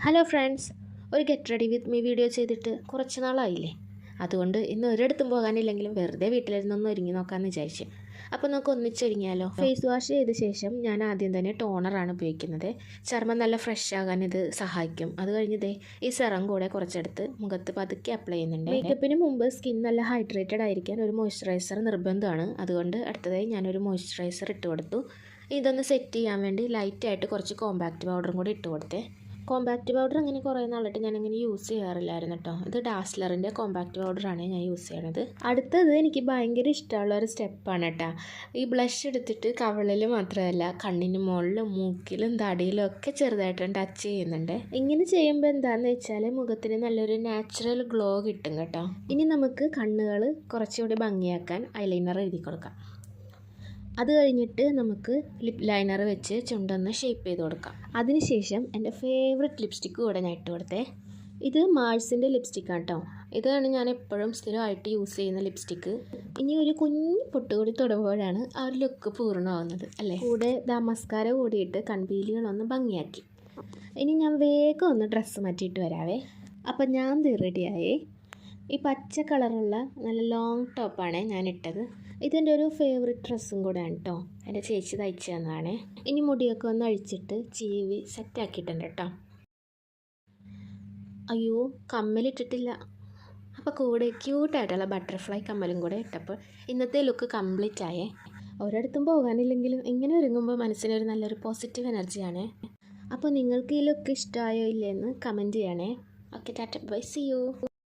Hello friends, ഒരു get ready with me video ചെയ്തിട്ട് കുറച്ച് നാളായില്ലേ. അതുകൊണ്ട് ഇന്ന് ഒരിടത്തും പോകാനില്ലെങ്കിലും വെറുതെ വീട്ടിലിരുന്നൊന്ന് ഒരുങ്ങി നോക്കാമെന്ന് വിചാരിച്ചു. അപ്പോൾ നമുക്ക് ഒന്നിച്ചൊരുങ്ങിയാലോ. ഫേസ് വാഷ് ചെയ്ത ശേഷം ഞാൻ ആദ്യം തന്നെ ടോണറാണ് ഉപയോഗിക്കുന്നത്. ചർമ്മം നല്ല ഫ്രഷ് ആകാൻ ഇത് സഹായിക്കും. അത് കഴിഞ്ഞതേ ഈ സെറം കൂടെ കുറച്ചെടുത്ത് മുഖത്ത് പതുക്കെ അപ്ലൈ ചെയ്യുന്നുണ്ട്. മേക്കപ്പിന് മുമ്പ് സ്കിൻ നല്ല ഹൈഡ്രേറ്റഡ് ആയിരിക്കാൻ ഒരു മോയ്സ്ചറൈസർ നിർബന്ധമാണ്. അതുകൊണ്ട് അടുത്തതായി ഞാനൊരു മോയ്സ്ചറൈസർ ഇട്ട് കൊടുത്തു. ഇതൊന്ന് സെറ്റ് ചെയ്യാൻ വേണ്ടി ലൈറ്റായിട്ട് കുറച്ച് കോമ്പാക്റ്റ് പൗഡറും കൂടി ഇട്ട് കൊടുത്തേ. കോമ്പാക്റ്റ് പൗഡർ അങ്ങനെ കുറേ നാളിട്ട് ഞാനങ്ങനെ യൂസ് ചെയ്യാറില്ലായിരുന്നു കേട്ടോ. ഇത് ഡാസ്ലറിൻ്റെ കോമ്പാക്റ്റ് പൗഡറാണ് ഞാൻ യൂസ് ചെയ്യണത്. അടുത്തത് എനിക്ക് ഭയങ്കര ഇഷ്ടമുള്ള ഒരു സ്റ്റെപ്പാണ് കേട്ടോ. ഈ ബ്ലഷ് എടുത്തിട്ട് കവിളിൽ മാത്രമല്ല കണ്ണിന് മുകളിലും മൂക്കിലും തടിയിലും ഒക്കെ ചെറുതായിട്ട് ടച്ച് ചെയ്യുന്നുണ്ട്. ഇങ്ങനെ ചെയ്യുമ്പോൾ എന്താണെന്ന് വെച്ചാൽ മുഖത്തിന് നല്ലൊരു നാച്ചുറൽ ഗ്ലോ കിട്ടും കേട്ടോ. ഇനി നമുക്ക് കണ്ണുകൾ കുറച്ചുകൂടി ഭംഗിയാക്കാൻ ഐലൈനർ എഴുതി കൊടുക്കാം. അത് കഴിഞ്ഞിട്ട് നമുക്ക് ലിപ് ലൈനർ വെച്ച് ചുണ്ടൊന്ന് ഷേപ്പ് ചെയ്ത് കൊടുക്കാം. അതിനുശേഷം എൻ്റെ ഫേവററ്റ് ലിപ്സ്റ്റിക്ക് കൂടെ ഞാൻ ഇട്ട് കൊടുത്തേ. ഇത് മാഴ്സിൻ്റെ ലിപ്സ്റ്റിക്കാണ് കേട്ടോ. ഇതാണ് ഞാൻ എപ്പോഴും സ്ഥിരമായിട്ട് യൂസ് ചെയ്യുന്ന ലിപ്സ്റ്റിക്ക്. ഇനി ഒരു കുഞ്ഞു പൊട്ട് കൂടി തൊടുമ്പോഴാണ് ആ ഒരു ലുക്ക് പൂർണ്ണമാവുന്നത് അല്ലേ. കൂടെ മസ്കാര കൂടിയിട്ട് കൺപീലികളൊന്ന് ഭംഗിയാക്കി. ഇനി ഞാൻ വേഗം ഒന്ന് ഡ്രസ്സ് മാറ്റിയിട്ട് വരാവേ. അപ്പം ഞാൻ റെഡിയായേ. ഈ പച്ച കളറുള്ള നല്ല ലോങ് ടോപ്പാണ് ഞാൻ ഇട്ടത്. ഇതെൻ്റെ ഒരു ഫേവററ്റ് ഡ്രസ്സും കൂടെയാണ് കേട്ടോ. എൻ്റെ ചേച്ചി തയ്ച്ചു തന്നതാണ്. ഇനി മുടിയൊക്കെ ഒന്ന് അഴിച്ചിട്ട് ചീവി സെറ്റാക്കിയിട്ടുണ്ട് കേട്ടോ. അയ്യോ, കമ്മലിട്ടിട്ടില്ല. അപ്പോൾ കൂടെ ക്യൂട്ടായിട്ടുള്ള ബട്ടർഫ്ലൈ കമ്മലും കൂടെ ഇട്ടപ്പോൾ ഇന്നത്തെ ലുക്ക് കംപ്ലീറ്റ് ആയേ. ഒരിടത്തും പോകാനില്ലെങ്കിലും ഇങ്ങനെ ഒരുങ്ങുമ്പോൾ മനസ്സിനൊരു നല്ലൊരു പോസിറ്റീവ് എനർജിയാണ്. അപ്പോൾ നിങ്ങൾക്ക് ഈ ലുക്ക് ഇഷ്ടമായോ ഇല്ലയെന്ന് കമൻറ്റ് ചെയ്യണേ. Okay, tata bye, see U.